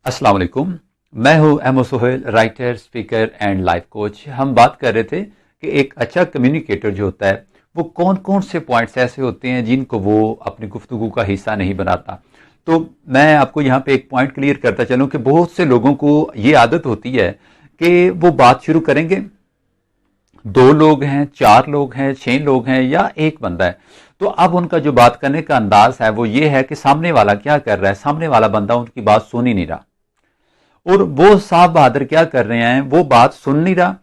अस्सलाम वालेकुम। मैं हूं Ahmed Suhail, writer, speaker and life coach. हम बात कर रहे थे कि एक अच्छा कम्युनिकेटर जो होता है वो कौन कौन से पॉइंट्स ऐसे होते हैं जिनको वो अपनी गुफ्तगू का हिस्सा नहीं बनाता। तो मैं आपको यहाँ पे एक पॉइंट क्लियर करता चलूँ कि बहुत से लोगों को ये आदत होती है कि वो बात शुरू करेंगे, दो लोग हैं, चार लोग हैं, छह लोग हैं या एक बंदा है, तो अब उनका जो बात करने का अंदाज है वो ये है कि सामने वाला क्या कर रहा है, सामने वाला बंदा उनकी बात सुन ही नहीं रहा। और वो साहब बहादुर क्या कर रहे हैं, वो बात सुन नहीं रहा।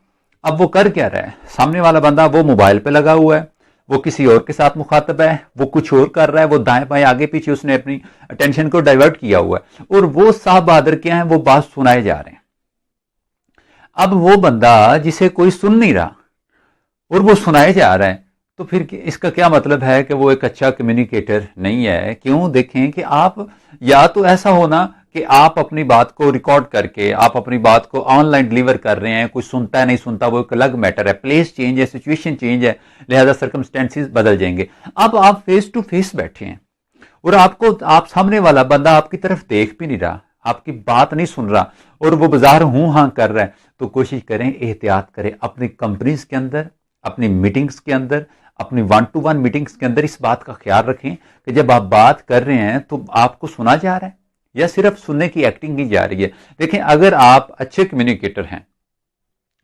अब वो कर क्या रहा है, सामने वाला बंदा वो मोबाइल पे लगा हुआ है, वो किसी और के साथ मुखातब है, वो कुछ और कर रहा है, वो दाएं बाएं आगे पीछे उसने अपनी अटेंशन को डाइवर्ट किया हुआ है, और वो साहब बहादुर क्या है, वो बात सुनाए जा रहे हैं। अब वो बंदा जिसे कोई सुन नहीं रहा और वो सुनाए जा रहा है, तो फिर इसका क्या मतलब है कि वो एक अच्छा कम्युनिकेटर नहीं है। क्यों? देखें कि आप या तो ऐसा होना कि आप अपनी बात को रिकॉर्ड करके आप अपनी बात को ऑनलाइन डिलीवर कर रहे हैं, कोई सुनता है नहीं सुनता वो एक अलग मैटर है, प्लेस चेंज है, सिचुएशन चेंज है, लिहाजा सर्कमस्टेंसेस बदल जाएंगे। अब आप फेस टू फेस बैठे हैं और आप सामने वाला बंदा आपकी तरफ देख भी नहीं रहा, आपकी बात नहीं सुन रहा और वो बाजार हूं हां कर रहा है, तो कोशिश करें, एहतियात करें अपनी कंपनीज के अंदर, अपनी मीटिंग्स के अंदर, अपनी वन टू वन मीटिंग्स के अंदर इस बात का ख्याल रखें कि जब आप बात कर रहे हैं तो आपको सुना जा रहा है या सिर्फ सुनने की एक्टिंग की जा रही है। देखें, अगर आप अच्छे कम्युनिकेटर हैं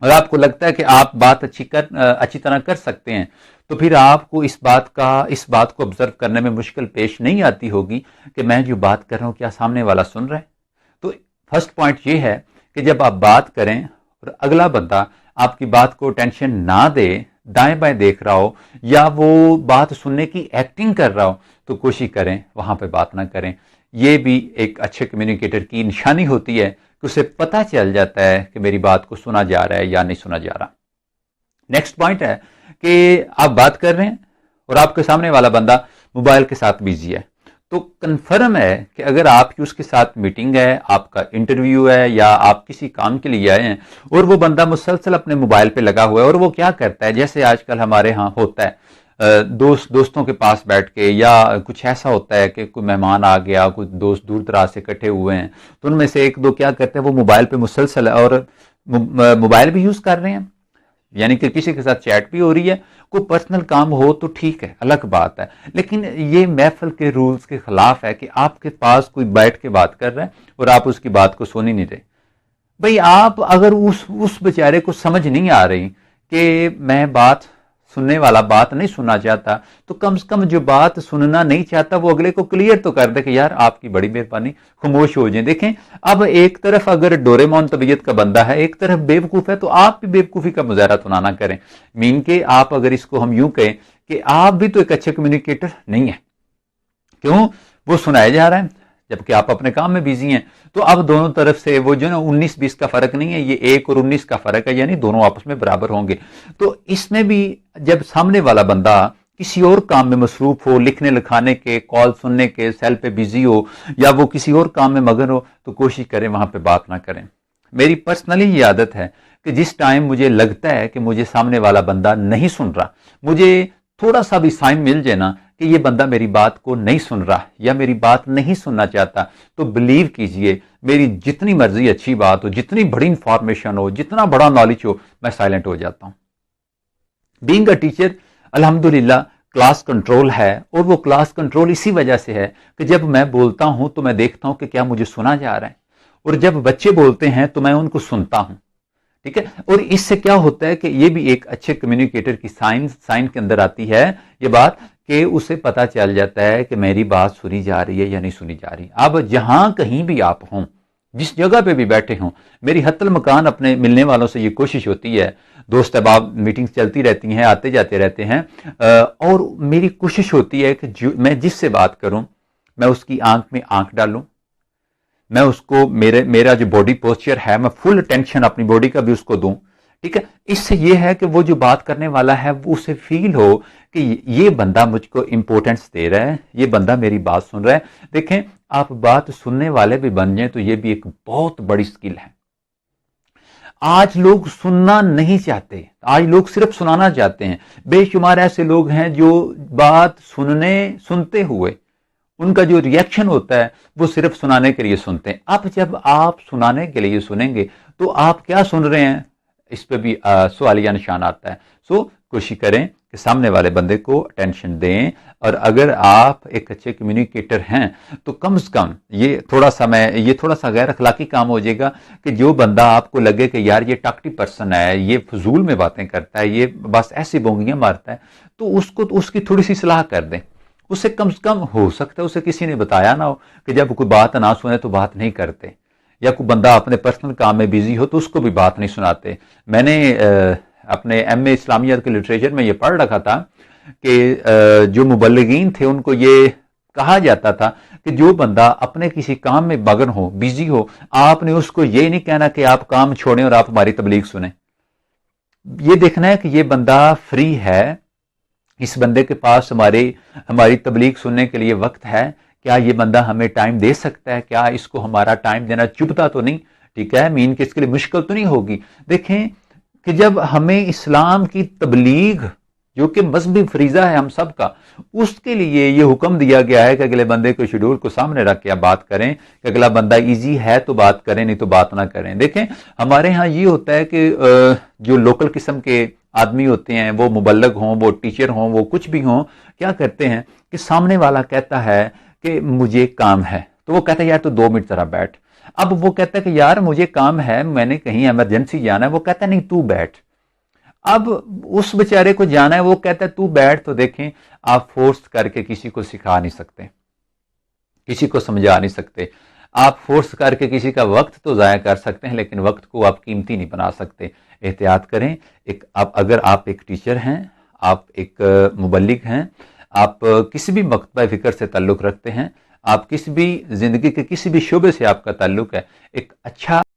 और आपको लगता है कि आप बात अच्छी तरह कर सकते हैं, तो फिर आपको इस बात को ऑब्जर्व करने में मुश्किल पेश नहीं आती होगी कि मैं जो बात कर रहा हूं क्या सामने वाला सुन रहा है। तो फर्स्ट पॉइंट ये है कि जब आप बात करें और अगला बंदा आपकी बात को टेंशन ना दे, दाएं बाएं देख रहा हो या वो बात सुनने की एक्टिंग कर रहा हो, तो कोशिश करें वहां पे बात ना करें। ये भी एक अच्छे कम्युनिकेटर की निशानी होती है कि उसे पता चल जाता है कि मेरी बात को सुना जा रहा है या नहीं सुना जा रहा। नेक्स्ट पॉइंट है कि आप बात कर रहे हैं और आपके सामने वाला बंदा मोबाइल के साथ बिजी है, तो कंफर्म है कि अगर आपकी उसके साथ मीटिंग है, आपका इंटरव्यू है या आप किसी काम के लिए आए हैं और वो बंदा मुसलसल अपने मोबाइल पे लगा हुआ है, और वो क्या करता है, जैसे आजकल हमारे यहाँ होता है, दोस्तों के पास बैठ के, या कुछ ऐसा होता है कि कोई मेहमान आ गया, कुछ दोस्त दूर दराज से इकट्ठे हुए हैं, तो उनमें से एक दो क्या करते हैं, वो मोबाइल पे मुसलसल और मोबाइल भी यूज कर रहे हैं, यानी कि किसी के साथ चैट भी हो रही है। कोई पर्सनल काम हो तो ठीक है, अलग बात है, लेकिन ये महफिल के रूल्स के खिलाफ है कि आपके पास कोई बैठ के बात कर रहा है और आप उसकी बात को सुन ही नहीं रहे। भाई, आप अगर उस बेचारे को समझ नहीं आ रही कि मैं बात सुनने वाला बात नहीं सुनना चाहता, तो कम से कम जो बात सुनना नहीं चाहता वो अगले को क्लियर तो कर दे कि यार आपकी बड़ी मेहरबानी, खामोश हो जाए। देखें, अब एक तरफ अगर डोरेमोन तबीयत का बंदा है, एक तरफ बेवकूफ है, तो आप भी बेवकूफी का मुजाहरा तो ना करें। मीन के आप अगर इसको हम यूं कहें कि आप भी तो एक अच्छे कम्युनिकेटर नहीं है। क्यों? वो सुनाया जा रहा है जबकि आप अपने काम में बिजी हैं। तो अब दोनों तरफ से वो जो ना 19-20 का फर्क नहीं है, ये 1 और 19 का फर्क है, यानी दोनों आपस में बराबर होंगे। तो इसमें भी जब सामने वाला बंदा किसी और काम में मसरूफ हो, लिखने लिखाने के, कॉल सुनने के, सेल पे बिजी हो या वो किसी और काम में मगन हो, तो कोशिश करें वहां पे बात ना करें। मेरी पर्सनली ये आदत है कि जिस टाइम मुझे लगता है कि मुझे सामने वाला बंदा नहीं सुन रहा, मुझे थोड़ा सा भी साइन मिल जाए ना कि ये बंदा मेरी बात को नहीं सुन रहा या मेरी बात नहीं सुनना चाहता, तो बिलीव कीजिए, मेरी जितनी मर्जी अच्छी बात हो, जितनी बड़ी इंफॉर्मेशन हो, जितना बड़ा नॉलेज हो, मैं साइलेंट हो जाता हूं। बीइंग अ टीचर, अल्हम्दुलिल्लाह क्लास कंट्रोल है, और वो क्लास कंट्रोल इसी वजह से है कि जब मैं बोलता हूं तो मैं देखता हूं कि क्या मुझे सुना जा रहा है, और जब बच्चे बोलते हैं तो मैं उनको सुनता हूं। ठीक है, और इससे क्या होता है कि ये भी एक अच्छे कम्युनिकेटर की साइन के अंदर आती है ये बात कि उसे पता चल जाता है कि मेरी बात सुनी जा रही है या नहीं सुनी जा रही। अब जहां कहीं भी आप हों, जिस जगह पे भी बैठे हों, मेरी हत्तल मकान अपने मिलने वालों से ये कोशिश होती है, दोस्त अहबाब मीटिंग्स चलती रहती हैं, आते जाते रहते हैं, और मेरी कोशिश होती है कि मैं जिससे बात करूं मैं उसकी आंख में आंख डालूं, मैं उसको मेरा जो बॉडी पोस्चर है, मैं फुल अटेंशन अपनी बॉडी का भी उसको दूं। ठीक है, इससे ये है कि वो जो बात करने वाला है वो उसे फील हो कि ये बंदा मुझको इंपॉर्टेंस दे रहा है, ये बंदा मेरी बात सुन रहा है। देखें, आप बात सुनने वाले भी बन जाए तो ये भी एक बहुत बड़ी स्किल है। आज लोग सुनना नहीं चाहते, आज लोग सिर्फ सुनाना चाहते हैं। बेशुमार ऐसे लोग हैं जो बात सुनते हुए ان کا جو ریئیکشن ہوتا ہے وہ صرف سنانے کے لیے سنتے ہیں. اب جب آپ سنانے کے لیے سنیں گے تو آپ کیا سن رہے ہیں، اس پہ بھی سوالیہ نشان آتا ہے. کوشش کریں کہ سامنے والے بندے کو اٹینشن دیں، اور اگر آپ ایک اچھے کمیونیکیٹر ہیں تو کم از کم یہ تھوڑا سا غیر اخلاقی کام ہو جائے گا کہ جو بندہ آپ کو لگے کہ یار یہ ٹاکٹی پرسن ہے، یہ فضول میں باتیں کرتا ہے، یہ بس ایسی بونگیاں مارتا ہے، تو اس کی تھوڑی سی اصلاح کر دیں. اسے کم سے کم ہو سکتا ہے اسے کسی نے بتایا نہ ہو کہ جب کوئی بات نہ سنے تو بات نہیں کرتے، یا کوئی بندہ اپنے پرسنل کام میں بیزی ہو تو اس کو بھی بات نہیں سناتے. میں نے اپنے ایم اے اسلامیات کے لٹریچر میں یہ پڑھ رکھا تھا کہ جو مبلغین تھے ان کو یہ کہا جاتا تھا کہ جو بندہ اپنے کسی کام میں مگن ہو، بیزی ہو، آپ نے اس کو یہ نہیں کہنا کہ آپ کام چھوڑیں اور آپ ہماری تبلیغ سنیں. یہ دیکھنا ہے کہ یہ بندہ فری ہے، اس بندے کے پاس ہماری تبلیغ سننے کے لیے وقت ہے، کیا یہ بندہ ہمیں ٹائم دے سکتا ہے، کیا اس کو ہمارا ٹائم دینا چبھتا تو نہیں، ٹھیک ہے، مین کہ اس کے لیے مشکل تو نہیں ہوگی. دیکھیں کہ جب ہمیں اسلام کی تبلیغ جو کہ مذہبی فریضہ ہے ہم سب کا، اس کے لیے یہ حکم دیا گیا ہے کہ اگلے بندے کو شیڈول کو سامنے رکھ کے آپ بات کریں، کہ اگلا بندہ ایزی ہے تو بات کریں، نہیں تو بات نہ کریں. دیکھیں ہمارے ہاں یہ ہوتا ہے کہ جو لوکل قسم کے آدمی ہوتے ہیں، وہ مبلغ ہوں، وہ ٹیچر ہوں، وہ کچھ بھی ہوں، کیا کرتے ہیں کہ سامنے والا کہتا ہے کہ مجھے کام ہے، تو وہ کہتا ہے یار تو 2 منٹ ذرا بیٹھ. اب وہ کہتا ہے کہ یار مجھے کام ہے، میں نے کہیں ایمرجنسی جانا ہے، وہ کہتا ہے نہیں تو بیٹھ. اب اس بیچارے کو جانا ہے، وہ کہتا ہے تو بیٹھ. تو دیکھیں آپ فورس کر کے کسی کو سکھا نہیں سکتے، کسی کو سمجھا نہیں سکتے. آپ فورس کر کے کسی کا وقت تو ضائع کر سکتے ہیں، لیکن وقت کو آپ قیمتی نہیں بنا سکتے. احتیاط کریں. اگر آپ ایک ٹیچر ہیں، آپ ایک مبلغ ہیں، آپ کسی بھی مکتبہ فکر سے تعلق رکھتے ہیں، آپ کسی بھی زندگی کے کسی بھی شعبے سے آپ کا تعلق ہے، ایک اچھا